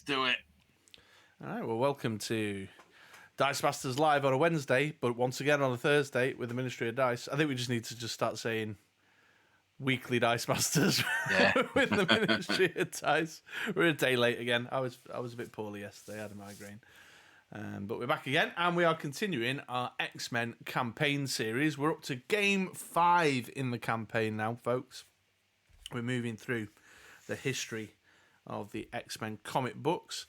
do it. All right, well, welcome to Dice Masters Live on a Wednesday, but once again on a Thursday with the Ministry of Dice. I think we just need to just start saying weekly Dice Masters with the Ministry of Dice. We're a day late again. I was a bit poorly yesterday. I had a migraine. But we're back again, and we are continuing our X-Men campaign series. We're up to Game 5 in the campaign now, folks. We're moving through the history of the X-Men comic books.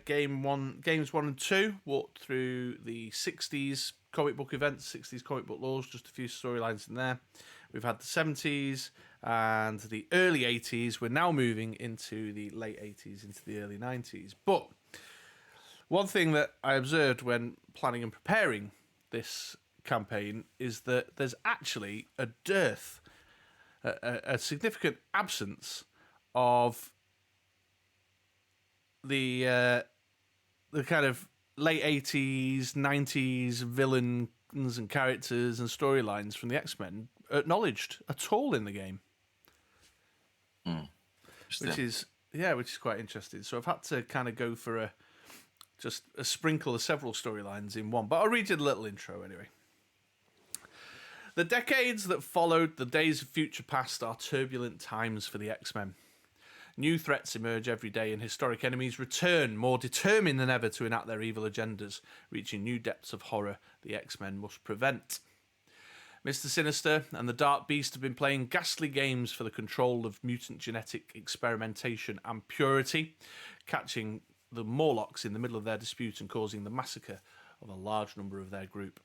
Games 1 and 2 walked through the 60s comic book events, 60s comic book laws, just a few storylines in there. We've had the 70s and the early 80s. We're now moving into the late 80s, into the early 90s. But one thing that I observed when planning and preparing this campaign is that there's actually a dearth, a significant absence of the kind of late 80s, 90s villains and characters and storylines from the X-Men acknowledged at all in the game. Which is quite interesting. So I've had to kind of go for just a sprinkle of several storylines in one. But I'll read you the little intro anyway. The decades that followed the days of future past are turbulent times for the X-Men. New threats emerge every day and historic enemies return, more determined than ever to enact their evil agendas, reaching new depths of horror the X-Men must prevent. Mr. Sinister and the Dark Beast have been playing ghastly games for the control of mutant genetic experimentation and purity, catching the Morlocks in the middle of their dispute and causing the massacre of a large number of their group.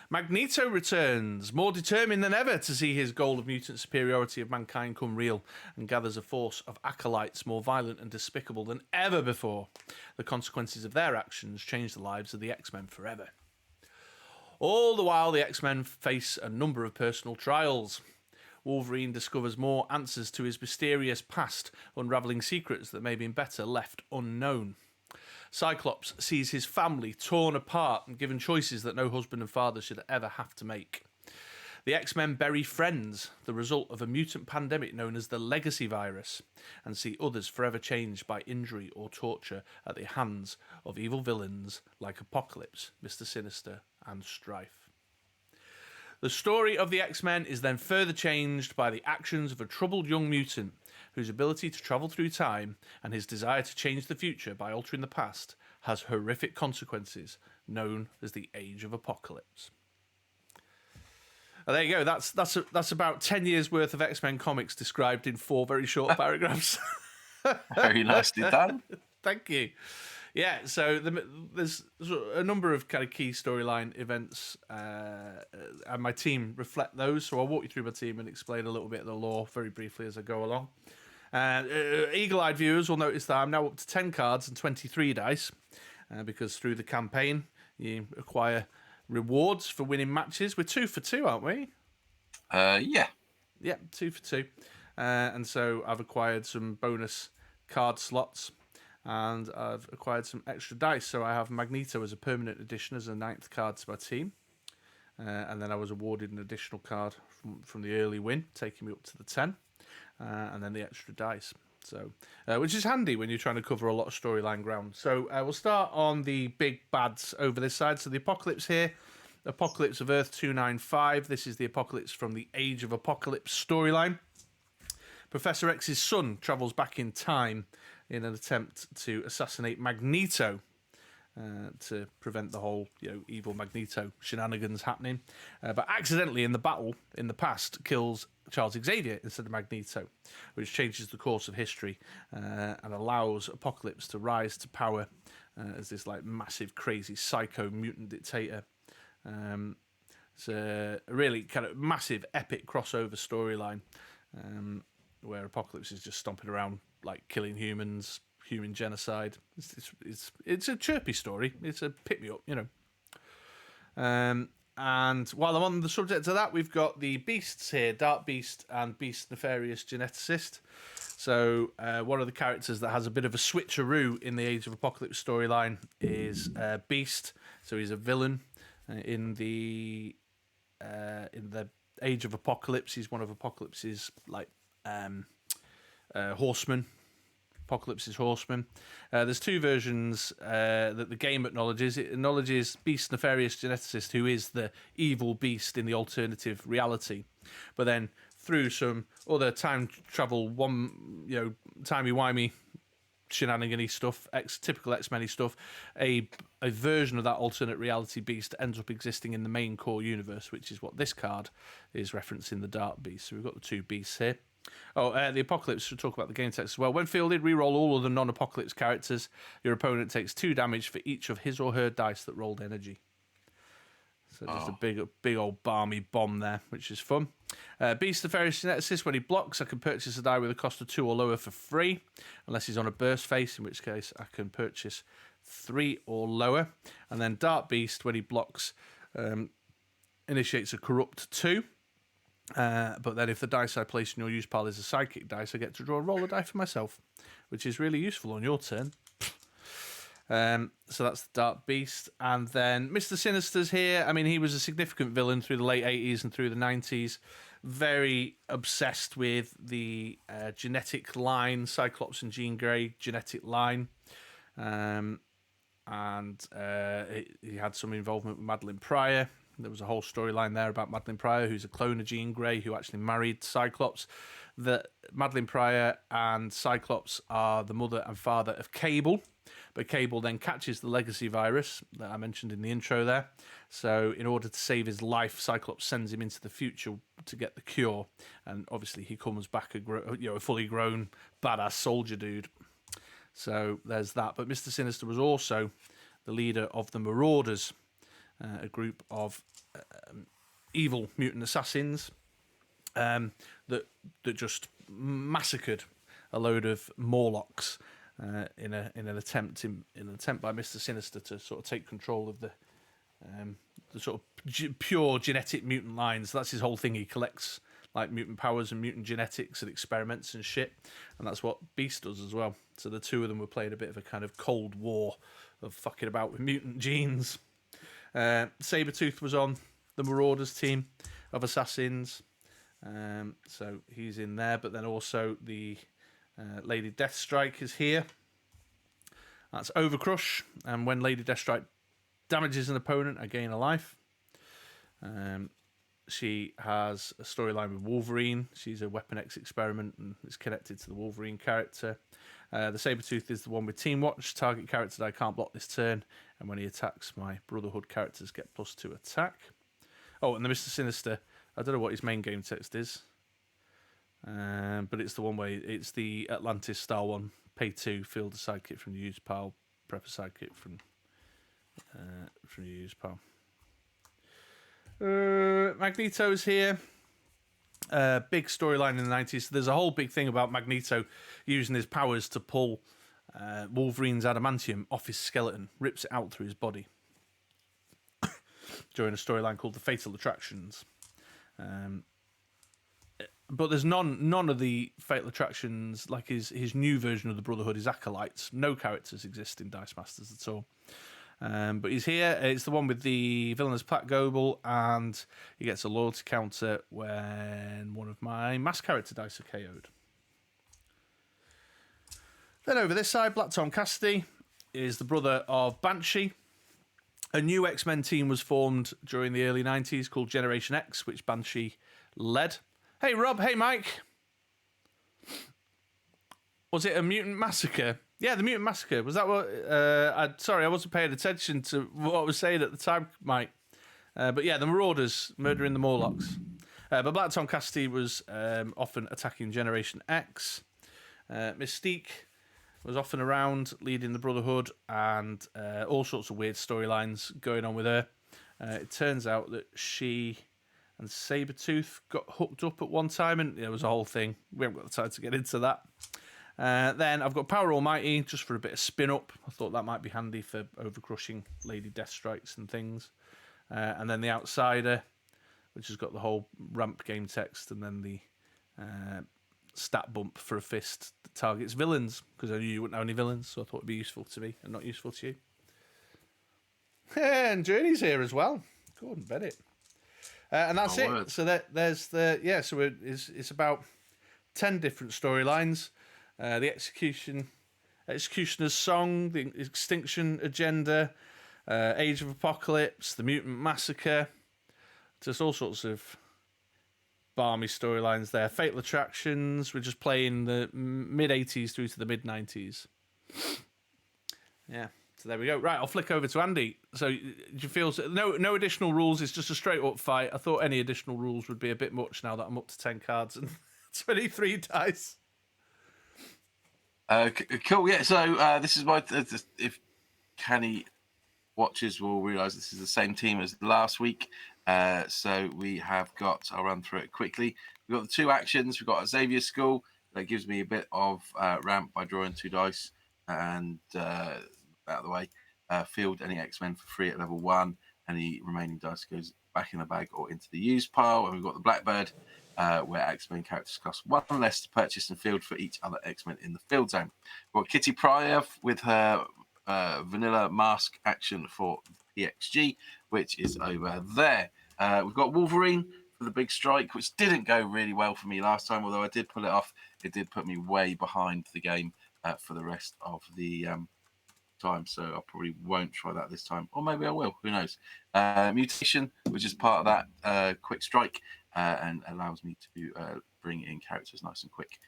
Magneto returns, more determined than ever to see his goal of mutant superiority of mankind come real, and gathers a force of acolytes more violent and despicable than ever before. The consequences of their actions change the lives of the X-Men forever. All the while, the X-Men face a number of personal trials. Wolverine discovers more answers to his mysterious past, unravelling secrets that may have been better left unknown. Cyclops sees his family torn apart and given choices that no husband and father should ever have to make. The X-Men bury friends, the result of a mutant pandemic known as the Legacy Virus, and see others forever changed by injury or torture at the hands of evil villains like Apocalypse, Mr. Sinister, and Strife. The story of the X-Men is then further changed by the actions of a troubled young mutant whose ability to travel through time and his desire to change the future by altering the past has horrific consequences, known as the Age of Apocalypse. There you go. That's about 10 years worth of X-Men comics described in 4 very short paragraphs. Very nicely done. Thank you. Yeah, so there's a number of kind of key storyline events, and my team reflect those. So I'll walk you through my team and explain a little bit of the lore very briefly as I go along. Eagle-eyed viewers will notice that I'm now up to 10 cards and 23 dice, because through the campaign you acquire rewards for winning matches. We're 2 for 2, aren't we? Yeah. Yeah, 2 for 2. And so I've acquired some bonus card slots, and I've acquired some extra dice. So I have Magneto as a permanent addition as a 9th card to my team. And then I was awarded an additional card from the early win, taking me up to the 10. And then the extra dice. So, which is handy when you're trying to cover a lot of storyline ground. So we'll start on the big bads over this side. So the Apocalypse here. Apocalypse of Earth 295. This is the Apocalypse from the Age of Apocalypse storyline. Professor X's son travels back in time in an attempt to assassinate Magneto, to prevent the whole evil Magneto shenanigans happening. But accidentally in the battle in the past kills Charles Xavier instead of Magneto, which changes the course of history and allows Apocalypse to rise to power as this massive, crazy, psycho mutant dictator. It's a really kind of massive, epic crossover storyline where Apocalypse is just stomping around killing humans, human genocide. It's a chirpy story. It's a pick me up, And while I'm on the subject of that, we've got the Beasts here, Dark Beast and Beast Nefarious Geneticist. So one of the characters that has a bit of a switcheroo in the Age of Apocalypse storyline is Beast. So he's a villain in the Age of Apocalypse. He's one of Apocalypse's horsemen, Apocalypse's Horseman. There's two versions that the game acknowledges. It acknowledges Beast Nefarious Geneticist, who is the evil beast in the alternative reality. But then through some other time travel, timey-wimey shenanigan-y stuff, typical X-Men-y stuff, a version of that alternate reality beast ends up existing in the main core universe, which is what this card is referencing, the Dark Beast. So we've got the two beasts here. The Apocalypse, should talk about the game text as well. When fielded, reroll all of the non-Apocalypse characters. Your opponent takes 2 damage for each of his or her dice that rolled energy. So just a big old balmy bomb there, which is fun. Beast Nefarious Geneticist, when he blocks, I can purchase a die with a cost of 2 or lower for free, unless he's on a burst face, in which case I can purchase 3 or lower. And then Dark Beast, when he blocks, initiates a corrupt 2. But then if the dice I place in your use pile is a psychic dice, I get to draw and roll a die for myself, which is really useful on your turn. So that's the Dark Beast. And then Mr. Sinister's here. I mean, he was a significant villain through the late 80s and through the 90s. Very obsessed with the genetic line, Cyclops and Jean Grey genetic line. He had some involvement with Madeline Pryor. There was a whole storyline there about Madeline Pryor, who's a clone of Jean Grey, who actually married Cyclops. That Madeline Pryor and Cyclops are the mother and father of Cable. But Cable then catches the legacy virus that I mentioned in the intro there. So in order to save his life, Cyclops sends him into the future to get the cure. And obviously he comes back a fully grown, badass soldier dude. So there's that. But Mr. Sinister was also the leader of the Marauders, a group of evil mutant assassins that just massacred a load of Morlocks. In an attempt by Mr. Sinister to sort of take control of the sort of pure genetic mutant lines. That's his whole thing. He collects like mutant powers and mutant genetics and experiments and shit, and that's what Beast does as well. So the two of them were playing a bit of a kind of Cold War of fucking about with mutant genes. Sabretooth was on the Marauders team of assassins, so he's in there. But then also the Lady Deathstrike is here. That's Overcrush, and when Lady Deathstrike damages an opponent, I gain a life. She has a storyline with Wolverine. She's a Weapon X experiment and is connected to the Wolverine character. The Sabretooth is the one with Team Watch. Target character that I can't block this turn, and when he attacks, my Brotherhood characters get +2 attack. Oh, and the Mr. Sinister, I don't know what his main game text is. But it's the one where it's the Atlantis style one. Pay 2, field a sidekick from the use pile, prep a sidekick from the use pile. Magneto's here. Big storyline in the 90s. There's a whole big thing about Magneto using his powers to pull Wolverine's adamantium off his skeleton, rips it out through his body during a storyline called The Fatal Attractions. But there's none of the Fatal Attractions, like his new version of the Brotherhood, his Acolytes. No characters exist in Dice Masters at all. But he's here. It's the one with the villainous Plaque Goebel, and he gets a loyalty counter when one of my mass character dice are KO'd. Then over this side, Black Tom Cassidy is the brother of Banshee. A new X-Men team was formed during the early 90s called Generation X, which Banshee led. Hey, Rob. Hey, Mike. Was it a mutant massacre? Yeah, the mutant massacre. Was that what... sorry, I wasn't paying attention to what I was saying at the time, Mike. But yeah, the Marauders murdering the Morlocks. But Black Tom Cassidy was often attacking Generation X. Mystique was often around leading the Brotherhood, and all sorts of weird storylines going on with her. It turns out that she and Sabretooth got hooked up at one time, and there was a whole thing. We haven't got the time to get into that. Then I've got Power Almighty, just for a bit of spin-up. I thought that might be handy for overcrushing Lady Deathstrikes and things. And then the Outsider, which has got the whole ramp game text, and then the stat bump for a fist that targets villains, because I knew you wouldn't have any villains, so I thought it'd be useful to me and not useful to you. And Journey's here as well. Gordon Bennett. And that's it. Word. So there's the... Yeah, so it's about 10 different storylines. The execution Executioner's Song, The Extinction Agenda, Age of Apocalypse, The Mutant Massacre. Just all sorts of balmy storylines there. Fatal Attractions. We're just playing the mid 80s through to the mid 90s. Yeah. So there we go. Right, I'll flick over to Andy. So do you feel no additional rules? It's just a straight up fight. I thought any additional rules would be a bit much now that I'm up to 10 cards and 23 dice. Cool. Yeah. So this is my if Canny watchers will realise this is the same team as last week. So we have got. I'll run through it quickly. We've got the 2 actions. We've got Xavier School that gives me a bit of ramp by drawing 2 dice and out of the way. Field any X-Men for free at level 1. Any remaining dice goes back in the bag or into the used pile. And we've got the Blackbird, where X-Men characters cost 1 less to purchase and field for each other X-Men in the field zone. We've got Kitty Pryde with her vanilla mask action for PXG, which is over there. We've got Wolverine for the big strike, which didn't go really well for me last time, although I did pull it off. It did put me way behind the game for the rest of the time, so I probably won't try that this time, or maybe I will, who knows. Mutation, which is part of that quick strike and allows me to bring in characters nice and quick.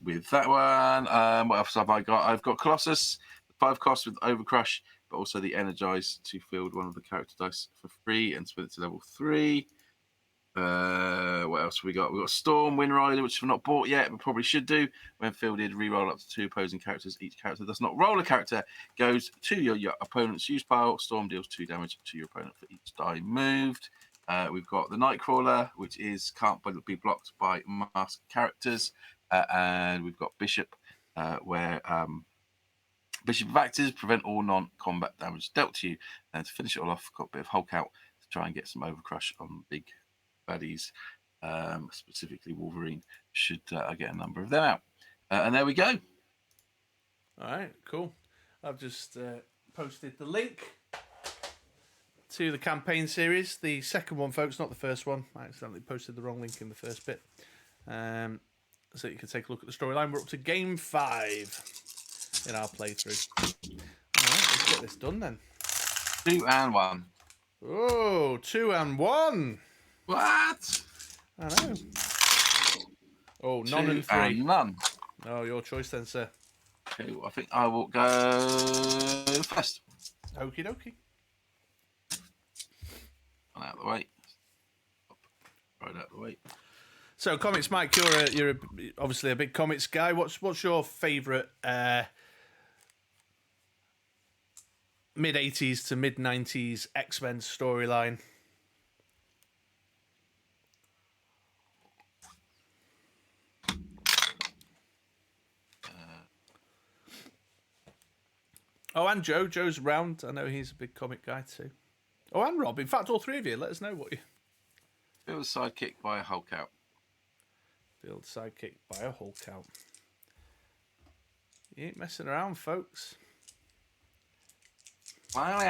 With that one, what else have I got? I've got Colossus, 5 costs with Overcrush, but also the Energize to field one of the character dice for free and split it to level 3. What else have we got? We've got Storm, Wind Rider, which we've not bought yet, but probably should do. When fielded, reroll up to 2 opposing characters. Each character does not roll a character, goes to your opponent's use pile. Storm deals 2 damage to your opponent for each die moved. We've got the Nightcrawler, which can't be blocked by masked characters. And we've got Bishop, where Bishop of Actors prevent all non-combat damage dealt to you. And to finish it all off, got a bit of Hulk out to try and get some Overcrush on big baddies, specifically Wolverine, should I get a number of them out. And there we go. All right, cool. I've just posted the link to the campaign series. The second one, folks, not the first one. I accidentally posted the wrong link in the first bit. So you can take a look at the storyline. We're up to game 5 in our playthrough. All right, let's get this done then. 2 and 1. Oh, 2 and 1. What? I know. Oh, none 2 and 3. and none. Oh, your choice then, sir. Okay, well, I think I will go first. Okie dokie. Out of the way. Right out of the way. So, Comics Mike, you're obviously a big comics guy. What's your favourite mid 80s to mid 90s X-Men storyline? Oh, and Joe. Joe's around. I know he's a big comic guy too. Oh, and Rob. In fact, all 3 of you. Let us know what you... It was sidekicked by a Hulk out. Build sidekick by a Hulk out. You ain't messing around, folks. Wow. What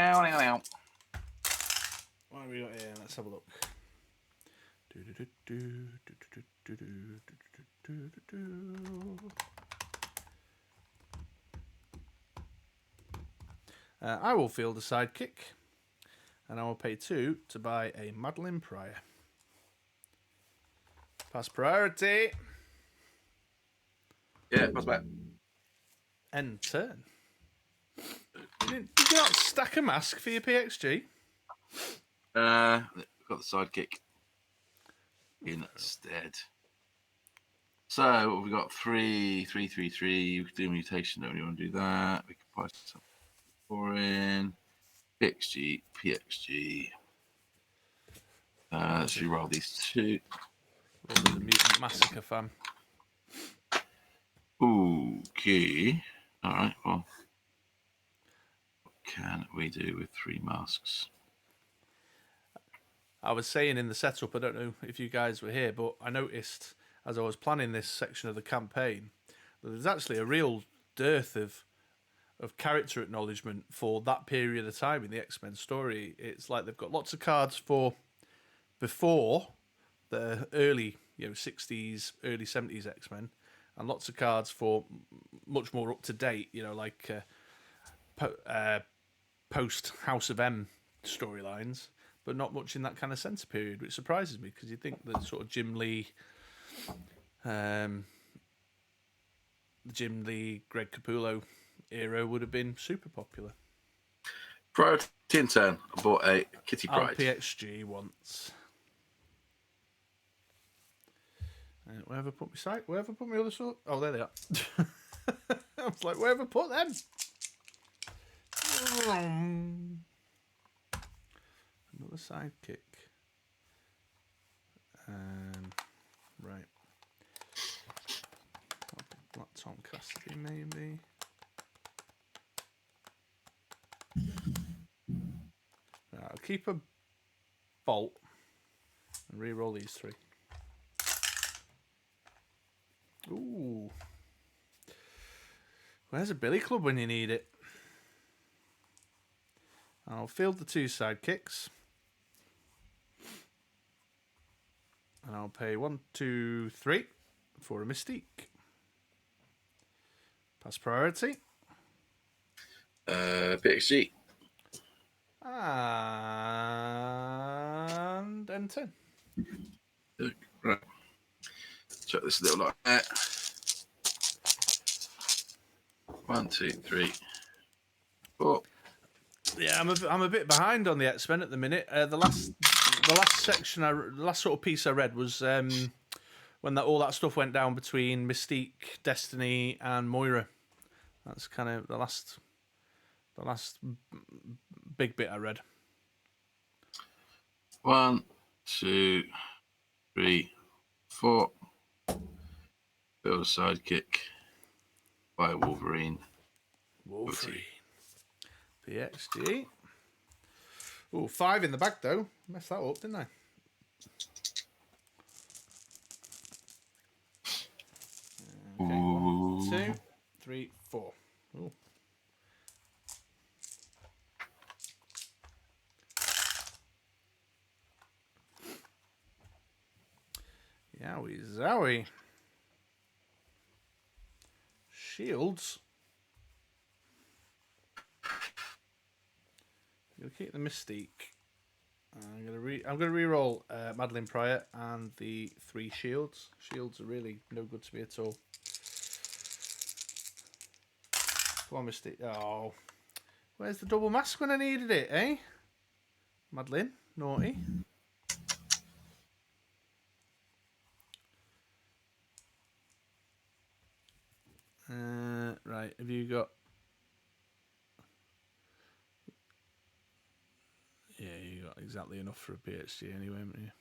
have we got here? Let's have a look. I will field a sidekick, and I will pay 2 to buy a Madeline Pryor. Pass priority. Yeah, pass back. End turn. Did you not stack a mask for your PXG? Got the sidekick instead. So we've got 3, 3, 3, 3. We could do mutation. Don't really want to do that. We could buy some foreign. PXG, PXG. Let's re-roll these 2. Roll the Mutant Massacre fan. Okay. All right. Well, what can we do with 3 masks? I was saying in the setup, I don't know if you guys were here, but I noticed as I was planning this section of the campaign that there's actually a real dearth of character acknowledgement for that period of time in the X-Men story. It's like they've got lots of cards for before the early 60s, early 70s X-Men, and lots of cards for much more up to date. Like post House of M storylines, but not much in that kind of centre period, which surprises me because you think that sort of Jim Lee, Greg Capullo era would have been super popular. Prior to Tin Turn, I bought a Kitty Pryde. PXG once. Where have I put my site? Where have I put my other sort? Oh, there they are. I was like, where have I put them? Another sidekick. Right. Black Tom Cassidy, maybe. Right, I'll keep a bolt and re-roll these 3. Ooh. Where's a billy club when you need it? I'll field the 2 sidekicks. And I'll pay 1, 2, 3 for a Mystique. Pass priority. PXG. And enter. Right. Check this little lot there. 1, 2, 3, 4. Yeah, I'm a bit behind on the X-Men at the minute. The last section, the last sort of piece I read was when all that stuff went down between Mystique, Destiny, and Moira. That's kind of the last big bit I read. 1, 2, 3, 4. Build a sidekick. Buy a Wolverine. PXG. Oh, 5 in the back though. Messed that up, didn't I? Okay, 1, 2, 3, 4. Ooh. Yowie zowie. Shields. I'm gonna keep the Mystique. I'm gonna re-roll Madeline Pryor and the 3 shields. Shields are really no good to me at all. Come on, Mystique. Oh, where's the double mask when I needed it, eh? Madeline, naughty. Right, have you got... Yeah, you got exactly enough for a PhD anyway, haven't you?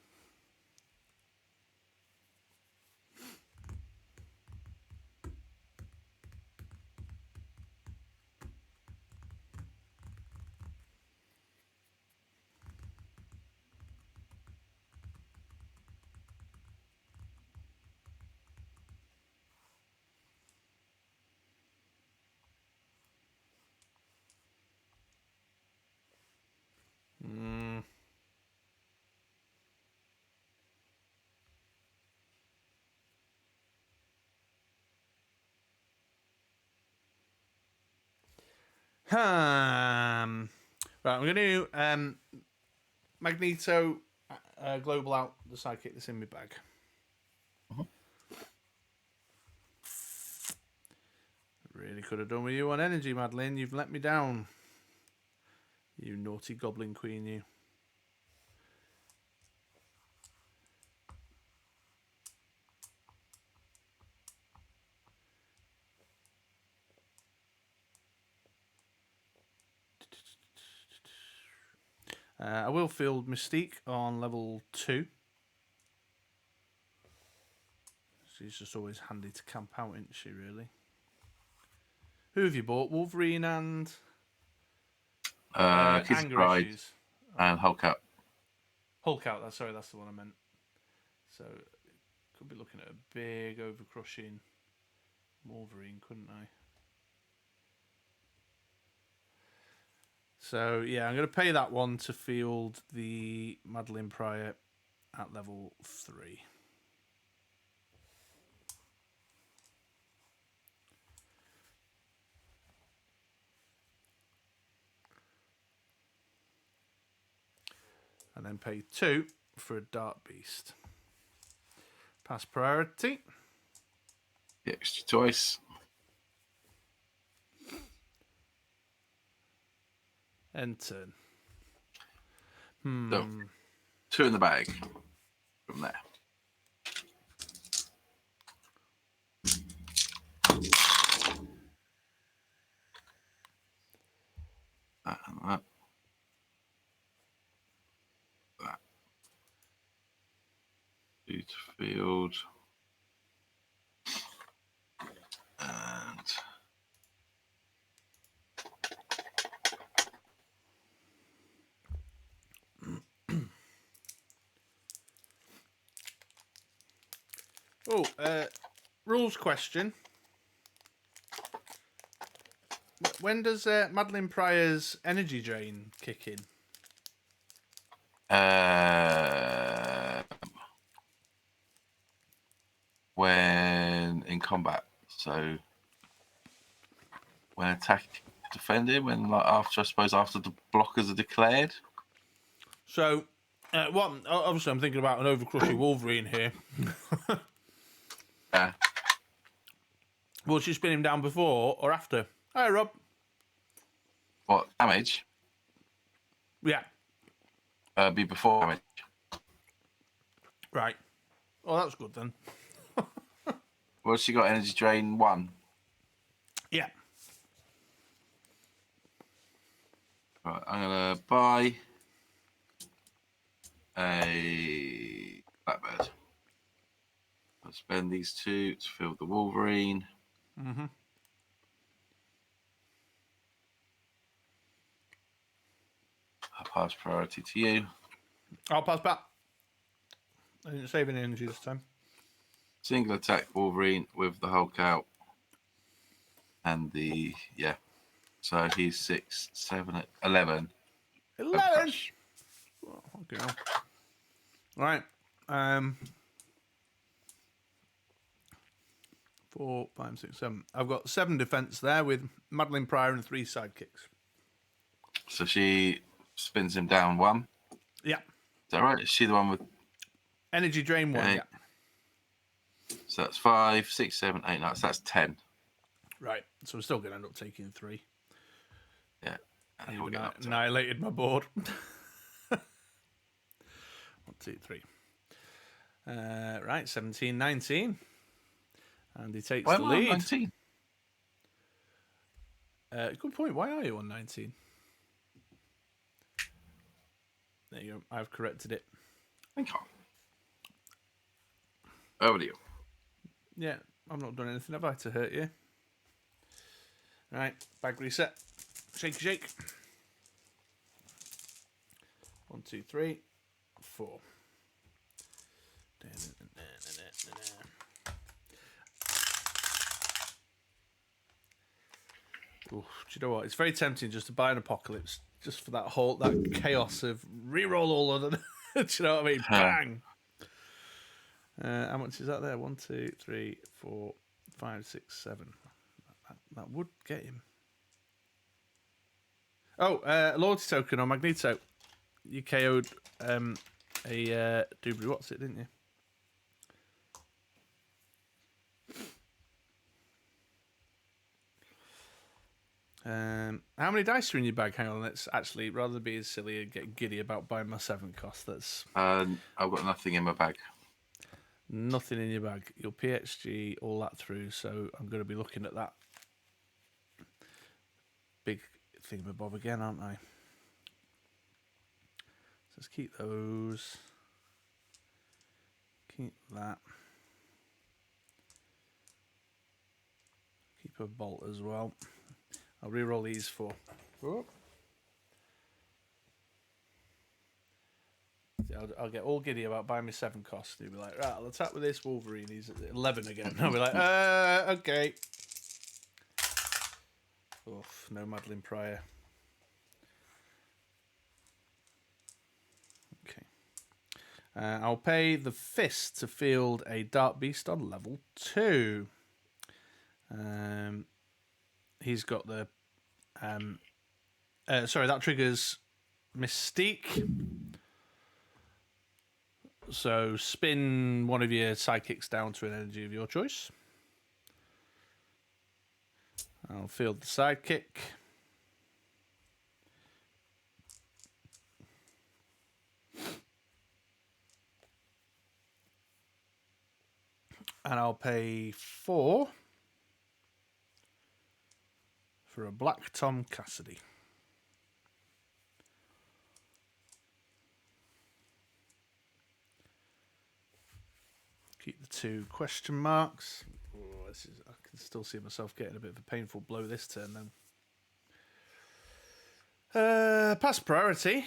Right, I'm going to Magneto Global out the sidekick that's in my bag. Really could have done with you on energy, Madeline. You've let me down. You naughty goblin queen, you. I will field Mystique on level 2. She's just always handy to camp out, isn't she, really? Who have you bought? Wolverine and... Kitty Pryde and Hulk out. Hulk out, that's the one I meant. So, could be looking at a big, over-crushing Wolverine, couldn't I? So, yeah, I'm going to pay that one to field the Madeline Pryor at level 3. and then pay 2 for a Dark Beast. Pass priority. The extra choice. End turn. So 2 in the bag from there. That and that. That. 2 to field. And rules question. When does Madeline Pryor's energy drain kick in? when in combat, so when attack defending, when like after I suppose after the blockers are declared. So, obviously I'm thinking about an overcrushing Wolverine here. Yeah. Will she spin him down before or after? Hi, Rob. What damage? Yeah. Be before damage. Right. Oh, that's good then. Well, she got energy drain 1. Yeah. Right, I'm gonna buy a Blackbird. I'll spend these 2 to fill the Wolverine. Mm-hmm. I'll pass priority to you. I'll pass back. I didn't save any energy this time. Single attack Wolverine with the Hulk out. And so he's 6, 7, 11. 11. Oh, okay. All right. 4, 5, 6, 7. I've got 7 defense there with Madeline Pryor and 3 sidekicks. So she spins him down 1. Yeah. Is that right? Is she the one with Energy drain 1. Okay. Yeah. So that's 5, 6, 7, 8, 9. So that's 10. Right. So I'm still going to end up taking 3. Yeah. And You've annihilated my board. 1, 2, 3. Right. 17, 19. And he takes Why the am I on lead. 19? Good point. Why are you on 19? There you go. I've corrected it. Thank you. Over to you. Yeah, I've not done anything, have I, to hurt you? Right, bag reset. Shake, shake. 1, 2, 3, 4. Ooh, do you know what? It's very tempting just to buy an Apocalypse just for that chaos of re-roll all of them. Do you know what I mean? Bang! How much is that there? 1, 2, 3, 4, 5, 6, 7. That would get him. Oh, loyalty token on Magneto. You KO'd a Dubry What's it, didn't you? How many dice are in your bag? Hang on, let's actually, rather than be as silly and get giddy about buying my 7 cost, that's I've got nothing in my bag. nothing in your bag. You'll PXG all that through, so I'm going to be looking at that big thingamabob again, aren't I? So let's keep those. Keep that. Keep a bolt as well. I'll re-roll these for. Oh. I'll get all giddy about buying me 7 costs. He'll be like, right, I'll attack with this Wolverine. He's at 11 again. I'll be like, okay. Oof, no Madeline Pryor. Okay. I'll pay the Fist to field a Dark Beast on level 2. He's got the... sorry, that triggers Mystique. So spin one of your sidekicks down to an energy of your choice. I'll field the sidekick. And I'll pay 4 for a Black Tom Cassidy. Keep the 2 question marks. Oh, I can still see myself getting a bit of a painful blow this turn then. Pass priority.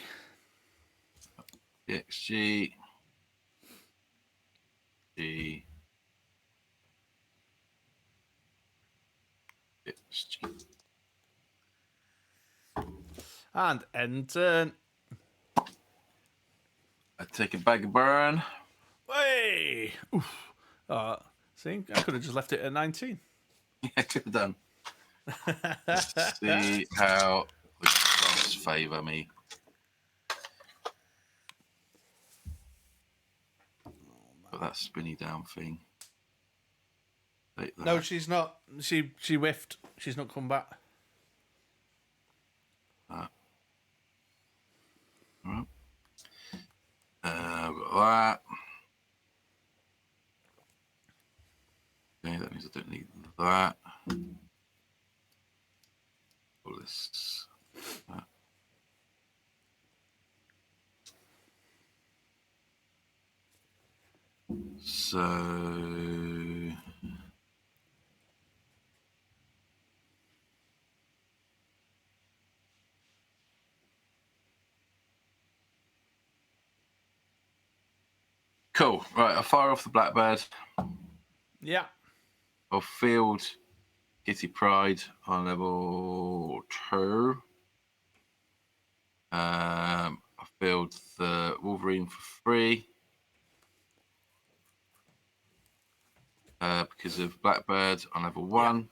XG. G. XG. And end turn. I take a bag of burn. Hey! Oof. See, I could have just left it at 19. Yeah, could have done. Let's see how the cards favour me. Got that spinny down thing. Take that. No, she's not. She whiffed. She's not come back. All right. I've got that. Okay, that means I don't need that. All this. That. So cool. Right, I'll fire off the Blackbird. Yeah. I'll field Kitty Pride on level 2. I field the Wolverine for 3. Because of Blackbird on level 1.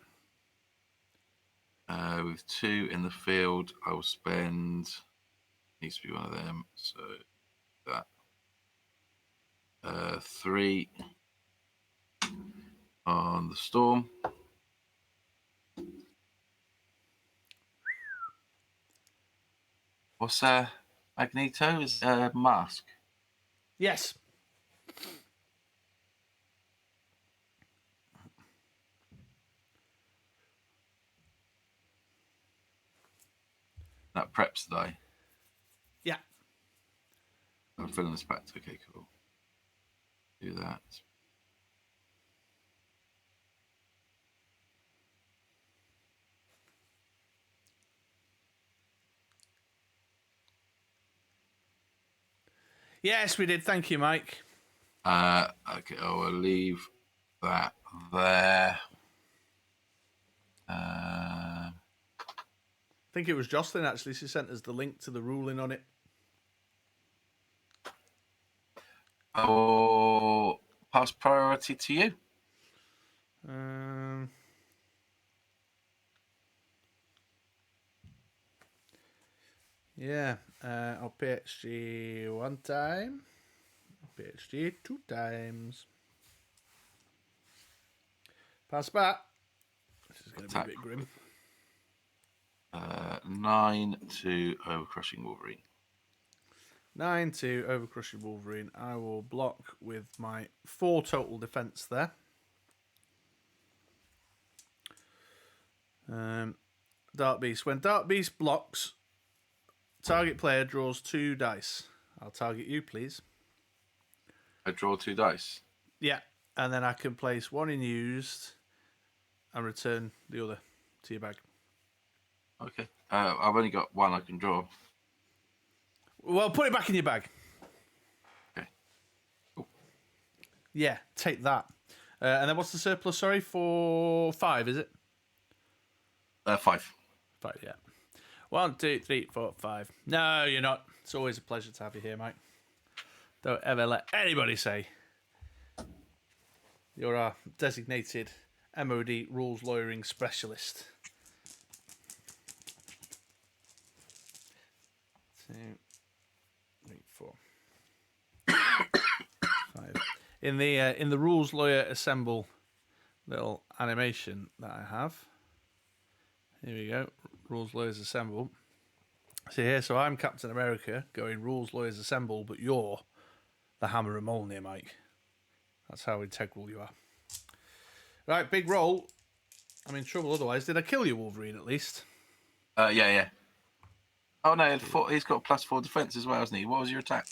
With 2 in the field, I will spend. Needs to be one of them. So that 3 on the Storm. What's Magneto? Is Mask? Yes. That preps the die. Yeah. I'm filling this back. Okay, cool. Do that. Yes, we did. Thank you, Mike. Okay, I will leave that there. I think it was Jocelyn, actually. She sent us the link to the ruling on it. I will pass priority to you. Yeah. I'll PHG 1 time. PHG 2 times. Pass back. This is going to be a bit grim. 9 to Overcrushing Wolverine. 9 to Overcrushing Wolverine. I will block with my 4 total defense there. Dark Beast. When Dark Beast blocks, target player draws 2 dice. I'll target you, please. I draw 2 dice. Yeah, and then I can place 1 in used and return the other to your bag. Okay. I've only got 1 I can draw. Well, put it back in your bag. Okay. Cool. Yeah, take that. And then what's the surplus, sorry, for 5, is it? 5. 5, yeah. 1, 2, 3, 4, 5. No, you're not. It's always a pleasure to have you here, Mike. Don't ever let anybody say you're our designated MOD rules lawyering specialist. 2, 3, 4. in the rules lawyer assemble little animation that I have. Here we go. Rules lawyers assemble. See here, so I'm Captain America going rules lawyers assemble, but you're the Hammer and Mjolnir, Mike. That's how integral you are. Right, big roll. I'm in trouble otherwise. Did I kill you, Wolverine, at least? Yeah. Oh no, he's got +4 defense as well, hasn't he? What was your attack?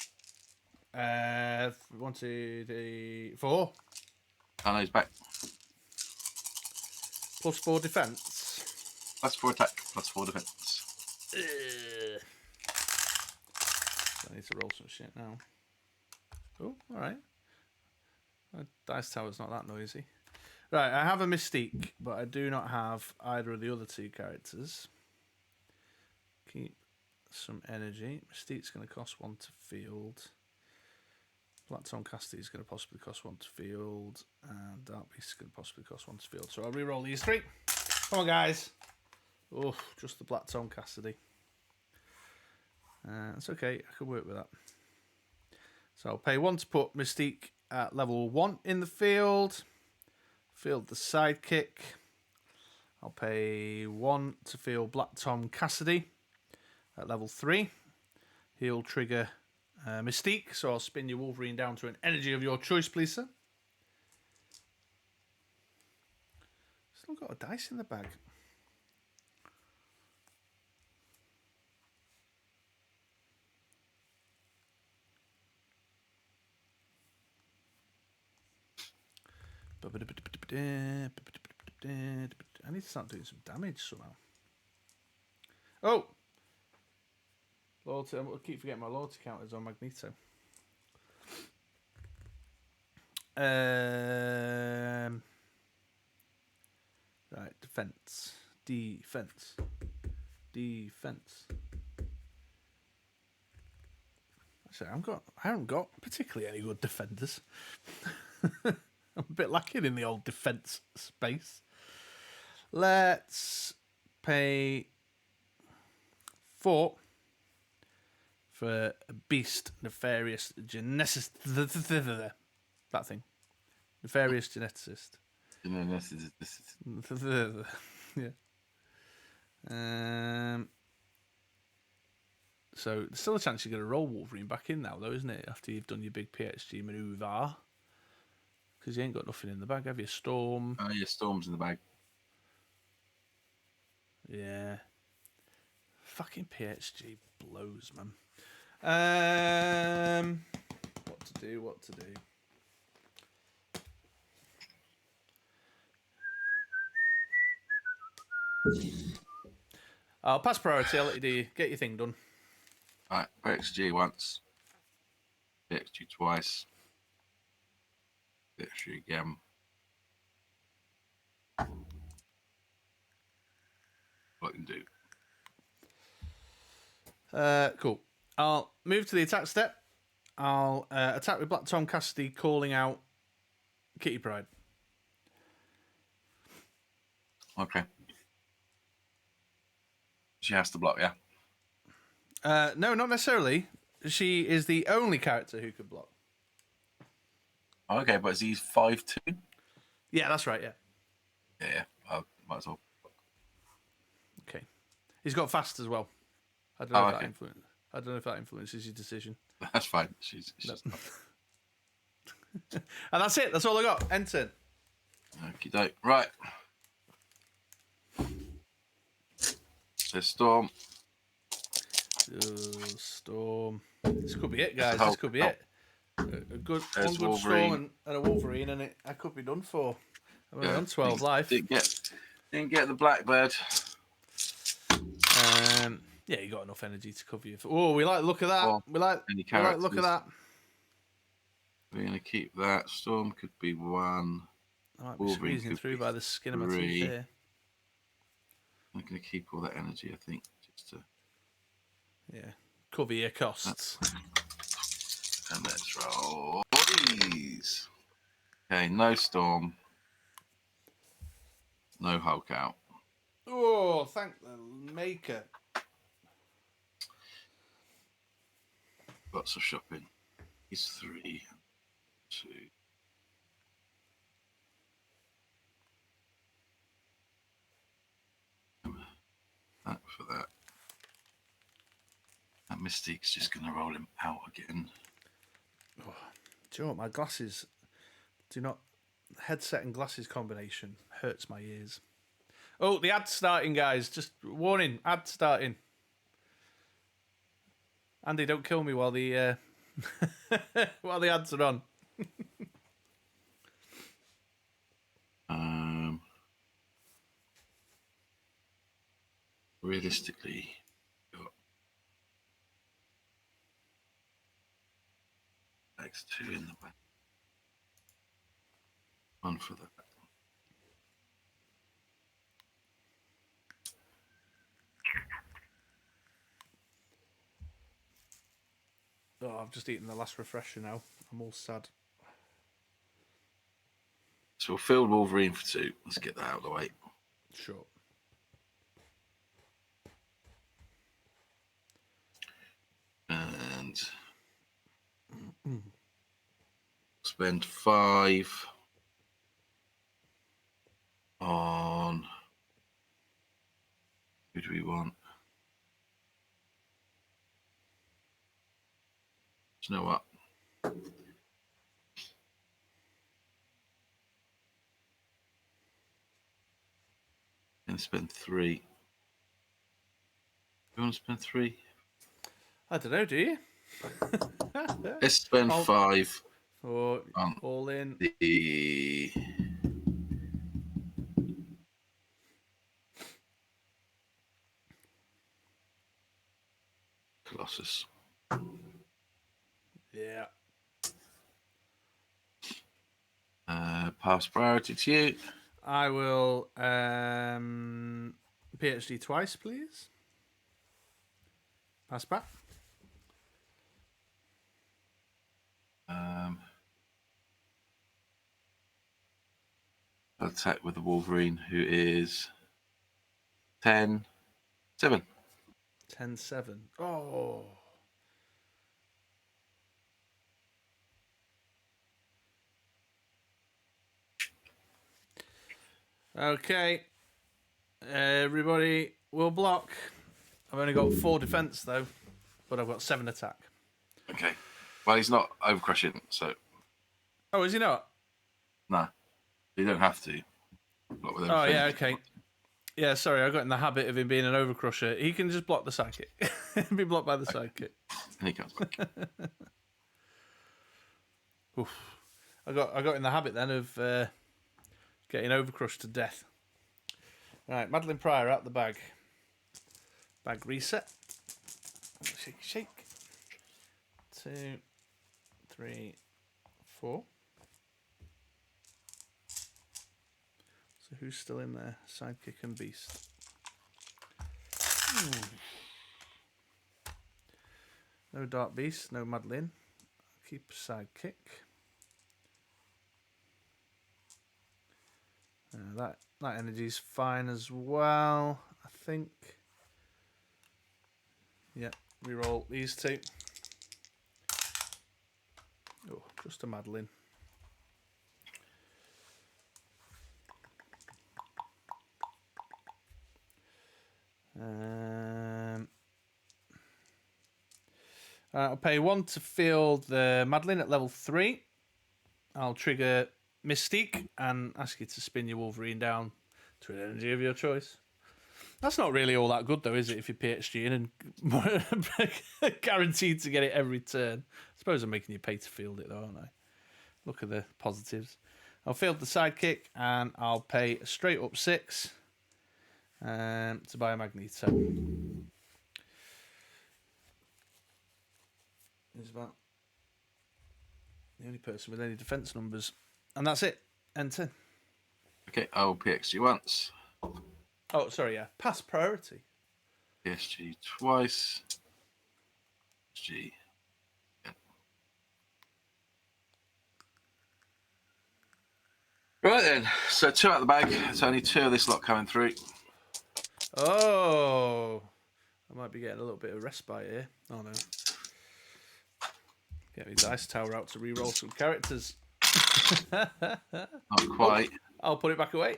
1, 2, 3, 4. Oh no, he's back. +4 defense. +4 attack, +4 defense. I need to roll some shit now. Oh, all right. Dice Tower's not that noisy. Right, I have a Mystique, but I do not have either of the other two characters. Keep some energy. Mystique's going to cost 1 to field. Blackstone Cassidy is going to possibly cost 1 to field. And Dark Beast is going to possibly cost 1 to field. So I'll re-roll these 3. Come on, guys. Oh, just the Blackstone Cassidy. It's okay. I can work with that. So I'll pay 1 to put Mystique at level 1 in the field. Field the sidekick. I'll pay 1 to field Black Tom Cassidy at level 3. He'll trigger Mystique, so I'll spin your Wolverine down to an energy of your choice, please, sir. Still got a dice in the bag. I need to start doing some damage somehow. Oh! Loyalty, I keep forgetting my loyalty counters on Magneto. Right, defense. Actually, I haven't got particularly any good defenders. I'm a bit lacking in the old defense space. Let's pay 4 for a Beast Nefarious Geneticist. That thing. Nefarious Geneticist. Yeah. So there's still a chance you're going to roll Wolverine back in now, though, isn't it? After you've done your big PHG manoeuvre. Because you ain't got nothing in the bag, have you? Storm. Oh, yeah, Storm's in the bag. Yeah. Fucking PHG blows, man. What to do? I'll pass priority. I'll let you get your thing done. Alright, PXG once. PXG twice. PXG again. What I can do. Cool. I'll move to the attack step. I'll attack with Black Tom Cassidy, calling out Kitty Pryde. Okay. She has to block, yeah? No, not necessarily. She is the only character who could block. Okay, but he's 5'2"? Yeah, that's right, yeah. Yeah. I might as well. Okay. He's got fast as well. I don't know if that influences your decision. That's fine. She's just not. And that's it. That's all I got. End turn. Okie doke. Right. So Storm. Storm. This could be it, guys. This could be it. A good Wolverine. Storm and a Wolverine, and I could be done for. I'm only on 12 life. Didn't get the Blackbird. Yeah, you got enough energy to cover you. We like the look of that. We like the look of that. We're going to keep that. Storm could be 1. I might be squeezing through by the skin of my teeth here. I'm going to keep all that energy, I think, just to... Yeah, cover your costs. And let's roll these. Okay, no Storm. No Hulk out. Oh, thank the maker. Lots of shopping. He's 3, 2, Mystique's just going to roll him out again. Do you know what? My glasses do not. Headset and glasses combination hurts my ears. Oh, the ad's starting, guys. Just warning, ad starting. Andy, don't kill me while the while the ads are on. Realistically, got X2 in the back. One for that. Oh, I've just eaten the last refresher now. I'm all sad. So we'll field Wolverine for 2. Let's get that out of the way. Sure. And spend 5 on. Who do we want? Do you know what? And spend 3. You want to spend 3? I don't know, do you? Let's spend 5 or on all in. the Colossus. Yeah. Pass priority to you. I will PhD twice, please. Pass back. Attack with the Wolverine, who is 10-7. 10-7. Oh. Okay. Everybody will block. I've only got 4 defense though, but I've got 7 attack. Okay. Well, he's not overcrushing, so. Oh, is he not? Nah. You don't have to. Not with Oh, everything. yeah, okay. Yeah, sorry, I got in the habit of him being an overcrusher. He can just block the sidekick. Be blocked by the sidekick. And he comes back. Oof. I got in the habit then of getting overcrushed to death. Right, Madeline Pryor out the bag. Bag reset. Shake, shake. 2, 3, 4. So who's still in there? Sidekick and Beast. No Dark Beast, no Madeline. I'll keep Sidekick. That energy's fine as well, I think. Yep, reroll these 2. Oh, just a Madeline. I'll pay 1 to field the Madeline at level 3. I'll trigger Mystique and ask you to spin your Wolverine down to an energy of your choice. That's not really all that good, though, is it? If you're PhD in and guaranteed to get it every turn. I suppose I'm making you pay to field it, though, aren't I? Look at the positives. I'll field the sidekick and I'll pay a straight up 6 to buy a Magneto. Is about the only person with any defense numbers, and that's it. Enter. Okay, I will PXG once. Oh, sorry, yeah. Pass priority. PSG twice. G. Yeah. Right then, so 2 out the bag. It's only 2 of this lot coming through. Oh, I might be getting a little bit of respite here. Oh no. Get me dice tower out to re-roll some characters. Not quite. I'll put it back away.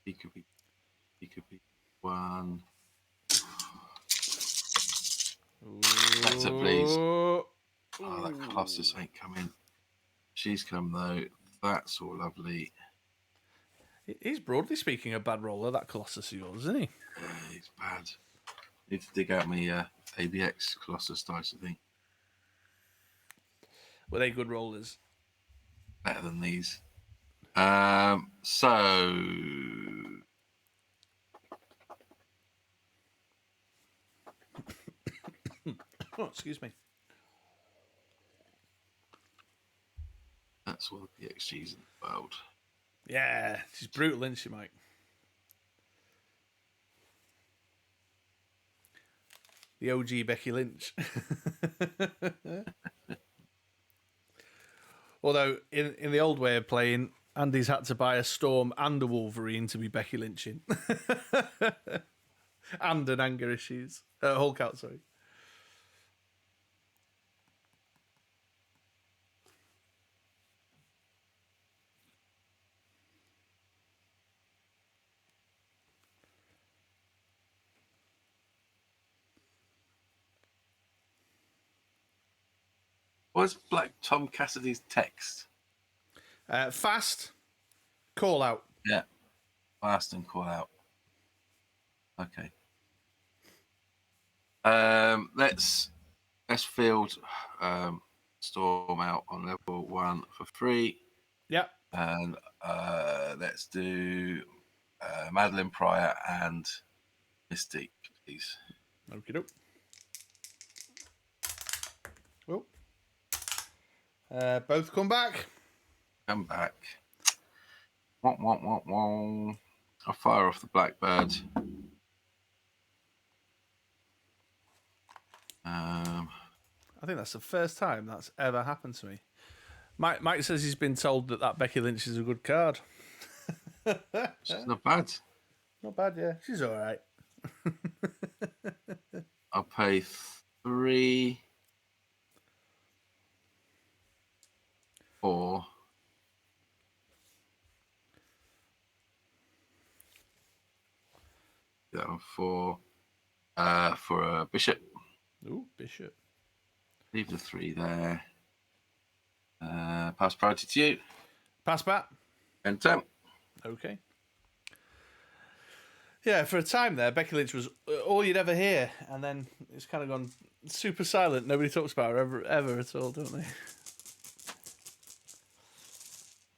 He could could be one. Ooh. Better, please. Oh, that Colossus ain't coming. She's come though. That's all lovely. He's broadly speaking a bad roller, that Colossus of yours, isn't he? He's bad. Need to dig out my ABX Colossus dice, I think. Were they good rollers? Better than these. So Oh, excuse me. that's all the PXGs in the world. Yeah, she's brutal, isn't she, Mike? The OG Becky Lynch. Although, in the old way of playing, Andy's had to buy a Storm and a Wolverine to be Becky Lynching. And an anger issues. Hulk out, sorry. What's Black Tom Cassidy's text? Fast, call out. Yeah. Fast and call out. Okay. Let's field Storm out on level 1 for free. Yep. And let's do Madeline Pryor and Mystique, please. Okie doke. Oh. Both come back. Come back. Wah. I'll fire off the Blackbird. I think that's the first time that's ever happened to me. Mike says he's been told that Becky Lynch is a good card. She's not bad. Not bad, yeah. She's all right. I'll pay 3, 4. That one for a bishop. Ooh, bishop. Leave the 3 there. Pass priority to you. Pass back. And 10. Okay. Yeah, for a time there, Becky Lynch was all you'd ever hear, and then it's kind of gone super silent. Nobody talks about her ever at all, don't they?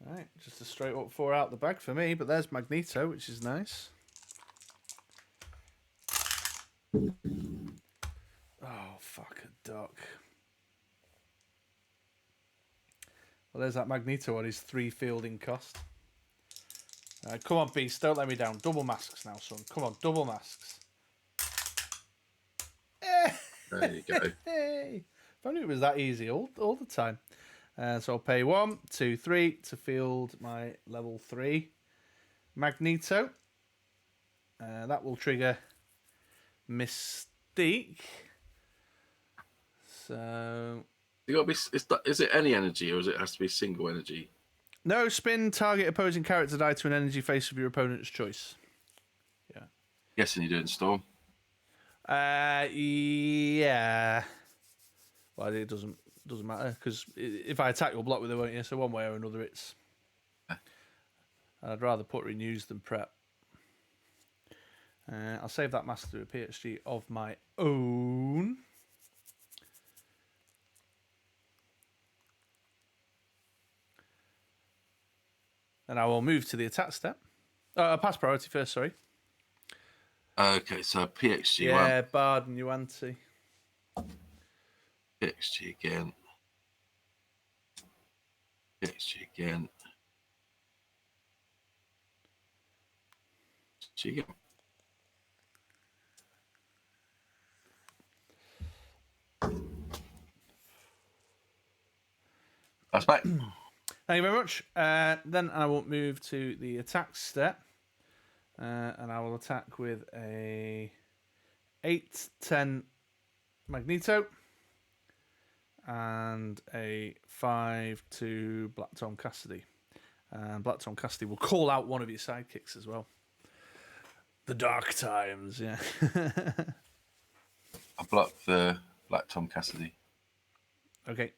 All right, just a straight up 4 out the bag for me, but there's Magneto, which is nice. Oh, fuck a duck. Well, there's that Magneto on his 3 fielding cost. Come on, Beast, don't let me down. Double masks now, son. Come on, double masks. There you go. Hey! If only it was that easy all the time. So I'll pay 1, 2, 3 to field my level 3 Magneto. That will trigger Mystique. So You got to be. Is it any energy or has to be single energy? no, spin target opposing character die to an energy face of your opponent's choice. Yeah. Guessing you're doing Storm. Yeah. Well, it doesn't matter because if I attack, you'll block with it, won't you? So one way or another, it's. I'd rather put renews than prep. I'll save that master to a PhD of my own. And I will move to the attack step. Pass priority first, sorry. Okay, so PXG Yeah, 1. Bard and Yuanti. PXG again. PXG again. PXG again. That's back. Thank you very much. Then I will move to the attack step. And I will attack with a 8-10 Magneto. And a 5-2 Black Tom Cassidy. And Black Tom Cassidy will call out one of your sidekicks as well. The dark times, yeah. I blocked the Black Tom Cassidy. Okay.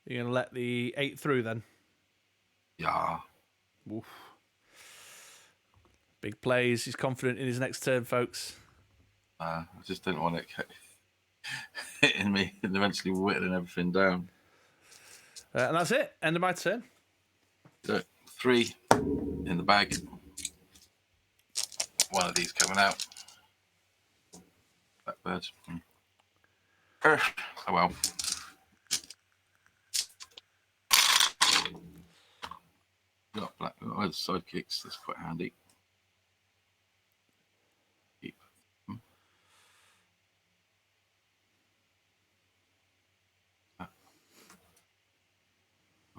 You're going to let the 8 through then? Yeah. Oof. Big plays. He's confident in his next turn, folks. I just don't want it hitting me and eventually whittling everything down. And that's it. End of my turn. So 3 in the bag. One of these coming out. Blackbird. Oh well. Got black sidekicks. That's quite handy. Keep.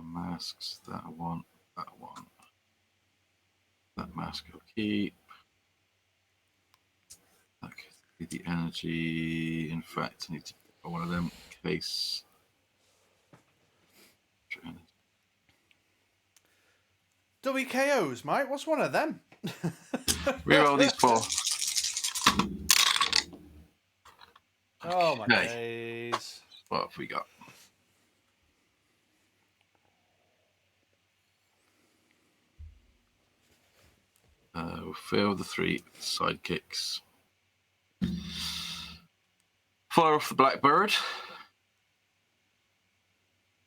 Masks. That I want. That I want. That mask I'll keep. That could be the energy. In fact, I need to put one of them in case. WKOs, mate. What's one of them? Reroll these 4. Oh, my days. What have we got? We'll fill the 3 sidekicks. Fire off the Blackbird.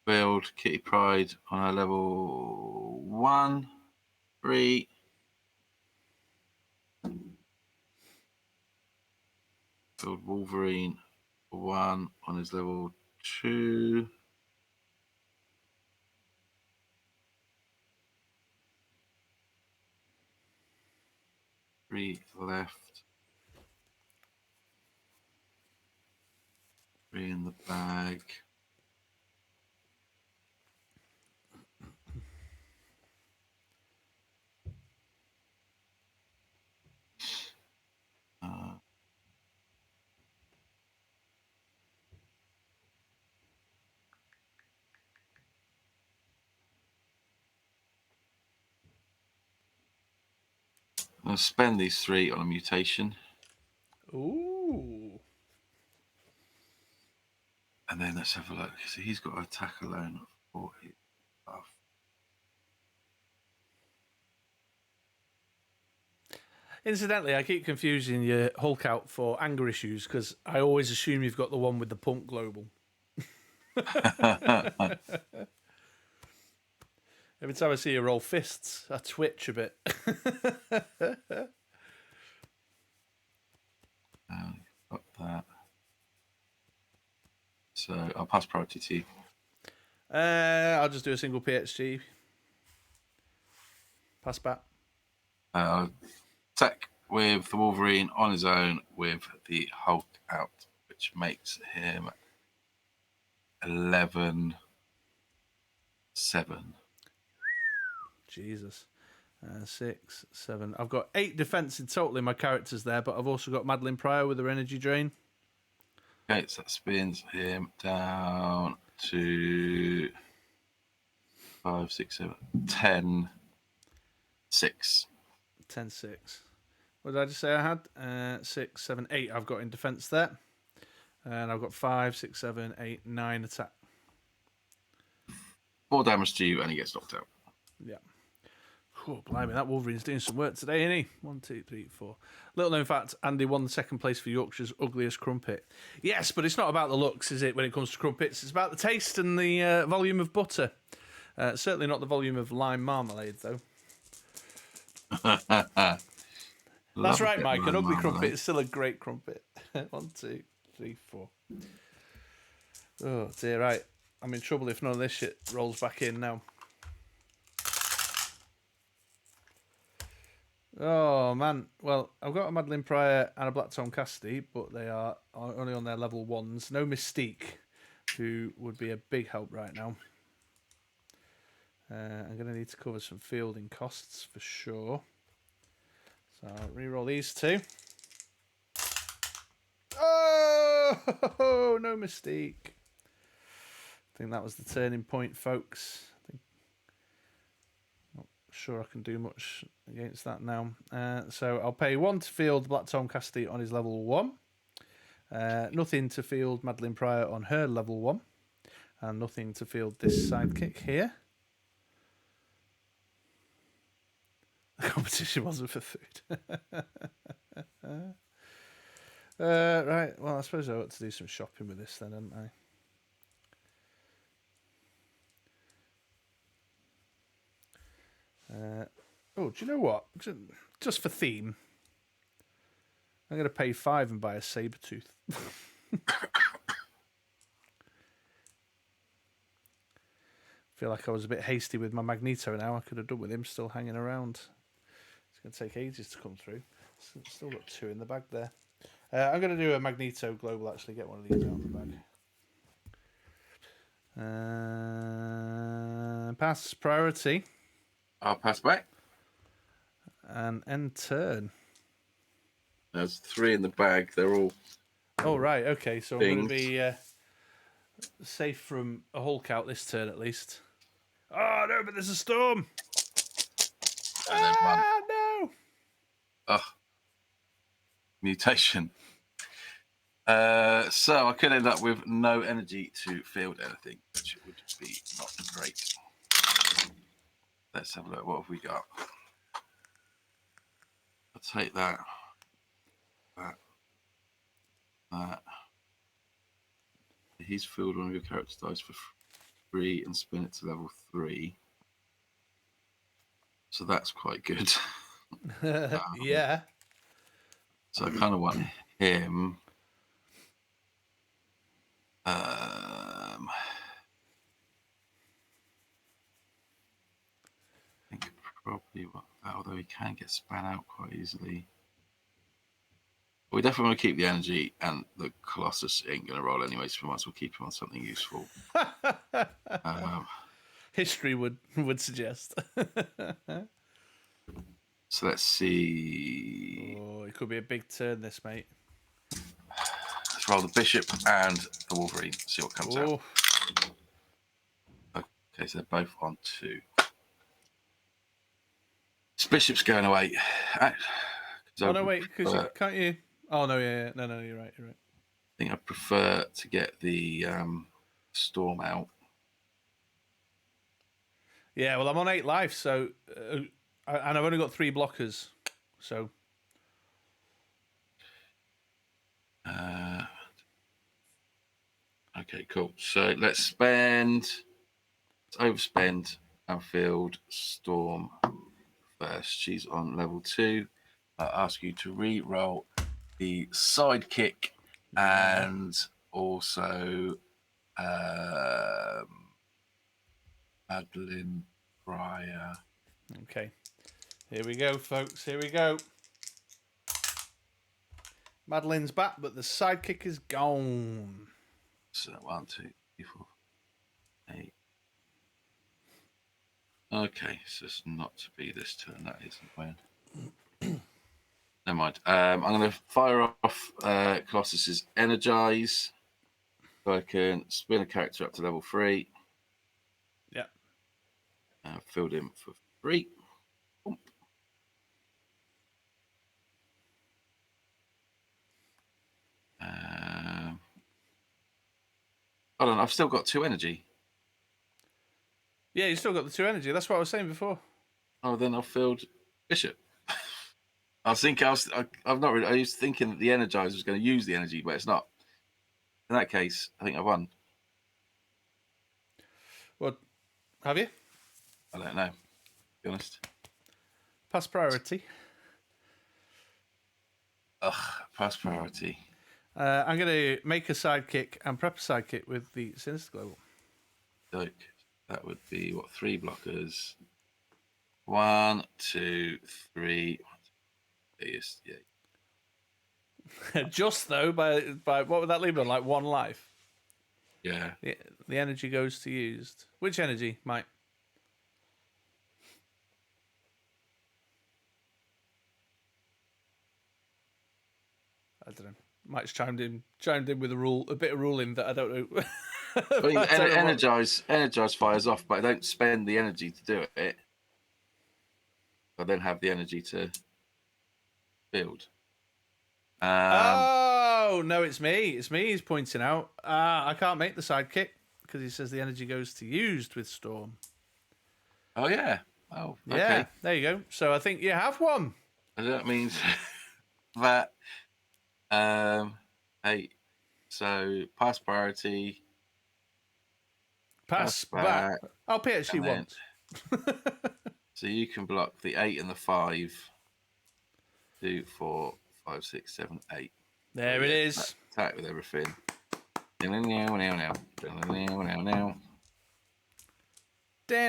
Build Kitty Pryde on our level 1, 3. Build Wolverine 1 on his level 2. Three left. 3 in the bag. I'll spend these 3 on a mutation. Ooh. And then let's have a look. So he's got an attack alone of 40. Incidentally, I keep confusing your Hulk out for anger issues because I always assume you've got the one with the punk global. Every time I see you roll fists, I twitch a bit. Got that. So I'll pass priority to you. I'll just do a single PXG. Pass back. I'll attack with the Wolverine on his own with the Hulk out, which makes him 11-7. Jesus. 6, 7. I've got 8 defense in total in my characters there, but I've also got Madeline Pryor with her energy drain. Okay, so that spins him down to 5, 6, 7, 10, 6. 10, 6. What did I just say I had? 6, 7, 8 I've got in defense there. And I've got 5, 6, 7, 8, 9 attack. 4 damage to you, and he gets knocked out. Yeah. Oh, blimey, that Wolverine's doing some work today, isn't he? 1, 2, 3, 4. Little known fact, Andy won the second place for Yorkshire's ugliest crumpet. Yes, but it's not about the looks, is it, when it comes to crumpets? It's about the taste and the volume of butter. Certainly not the volume of lime marmalade, though. That's right, Mike. An ugly crumpet is still a great crumpet. 1, 2, 3, 4. Oh, dear, right. I'm in trouble if none of this shit rolls back in now. Oh, man. Well, I've got a Madeline Pryor and a Black Tom Cassidy, but they are only on their level 1s. No Mystique, who would be a big help right now. I'm going to need to cover some fielding costs for sure. So I'll re-roll these 2. Oh, no Mystique. I think that was the turning point, folks. Not sure I can do much against that now. So I'll pay 1 to field Black Tom Cassidy on his level 1. Nothing to field Madeline Pryor on her level 1. And nothing to field this sidekick here. The competition wasn't for food. Right, well, I suppose I ought to do some shopping with this then, hadn't I? Oh, do you know what? Just for theme, I'm going to pay 5 and buy a saber tooth. Feel like I was a bit hasty with my Magneto now. I could have done with him still hanging around. It's going to take ages to come through. Still got 2 in the bag there. I'm going to do a Magneto Global, actually. Get one of these out of the bag. Pass priority. I'll pass back. And end turn. There's 3 in the bag. They're all. Oh, right. Okay, so things. I'm going to be safe from a Hulk out this turn at least. Oh, no, but there's a storm. And then one. No. Oh. Mutation. So I could end up with no energy to field anything, which would be not great. Let's have a look. What have we got? I'll take that. That. He's filled one of your character dice for 3 and spin it to level 3. So that's quite good. Yeah. So I kind of want him. I think probably want that, although he can get span out quite easily. We definitely want to keep the energy, and the Colossus ain't going to roll anyway, so we might as well keep him on something useful. History would suggest. So let's see. Oh, it could be a big turn, this, mate. Let's roll the Bishop and the Wolverine, see what comes out. Okay, so they're both on 2. This Bishop's going away. Oh, no, wait, because can't you? Oh, no, yeah. No, you're right. I think I prefer to get the Storm out. Yeah, well, I'm on 8 life, so... and I've only got 3 blockers, so... Okay, cool. So let's overspend and field Storm first. She's on level 2. I ask you to re-roll the sidekick and also Madeline Pryor. Okay. Here we go, folks. Here we go. Madeline's back, but the sidekick is gone. So 1, 2, 3, 4, 8. Okay, so it's not to be this turn. That isn't when. Never mind. I'm going to fire off Colossus's Energize, so I can spin a character up to level 3. Yeah. Filled him for 3. Boom. Hold on, I've still got 2 energy. Yeah, you still got the 2 energy. That's what I was saying before. Oh, then I've filled Bishop. I was thinking that the Energizer was going to use the energy, but it's not. In that case, I think I won. What? Have you? I don't know, to be honest. Pass priority. Pass priority. I'm going to make a sidekick and prep a sidekick with the Sinister Global. Like, that would be, 3 blockers? 1, 2, 3. Yeah. Just, though, by what would that leave on? Like 1 life? Yeah. The energy goes to used. Which energy, Mike? I don't know. Mike's chimed in with a bit of ruling that I don't know. Energize fires off, but I don't spend the energy to do it. but then have the energy to build. Oh no, it's me. It's me. He's pointing out. I can't make the sidekick because he says the energy goes to used with storm. Oh yeah. Oh, Yeah, okay. there you go. So I think you have one. And that means that hey, so pass priority, Pass back. back, I'll PSG and then once. so you can block the 8 and the 5. 2, 4, 5, 6, 7, 8. There it is. Attack with everything. Damn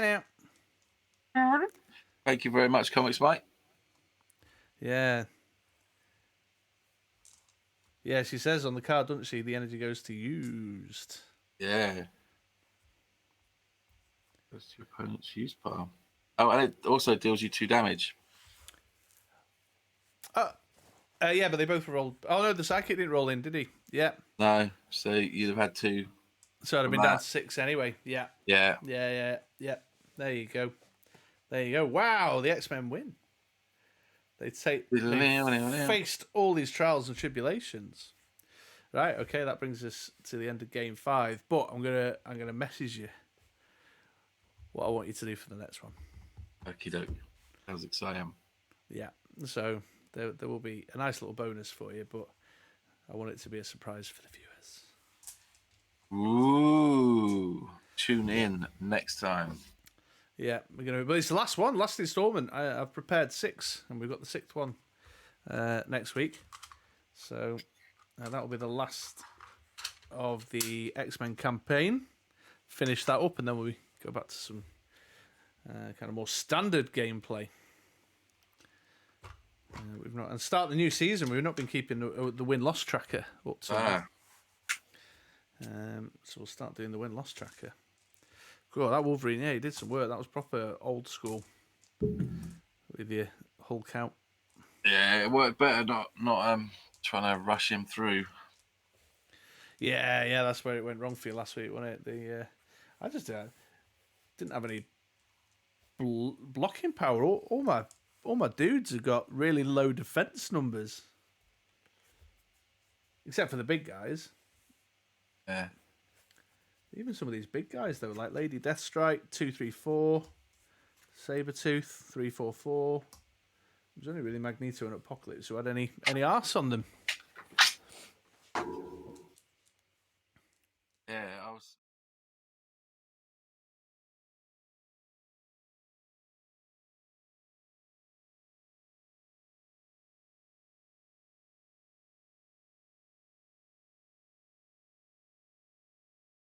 it. Thank you very much, Comics Mike. Yeah. Yeah, she says on the card, doesn't she? The energy goes to used. Yeah. Goes to your opponent's use pile. Oh, and it also deals you 2 damage. Yeah, but they both rolled. Oh no, the sidekick didn't roll in, did he? Yeah. No, so you'd have had 2. So I'd have been down to 6 anyway. Yeah. Yeah. Yeah. There you go. There you go. Wow, the X-Men win. They faced all these trials and tribulations. Right, okay, that brings us to the end of game 5. But I'm gonna message you what I want you to do for the next one. Okie doke. How's exciting? Yeah. So there will be a nice little bonus for you, but I want it to be a surprise for the viewers. Ooh. Tune in next time. Yeah, we're gonna. But it's the last one, last installment. I've prepared 6, and we've got the 6th one next week. So that will be the last of the X-Men campaign. Finish that up, and then we'll go back to some kind of more standard gameplay. We've not and start the new season. We've not been keeping the win-loss tracker up to now. So we'll start doing the win-loss tracker. Cool, that Wolverine, yeah, he did some work. That was proper old school with your Hulk out. Yeah, it worked better not trying to rush him through. Yeah, that's where it went wrong for you last week, wasn't it? I just didn't have any blocking power. All my dudes have got really low defense numbers, except for the big guys. Yeah. Even some of these big guys though, like Lady Deathstrike 234, Sabretooth 344. It was only really Magneto and Apocalypse who had any arse on them. Yeah, I was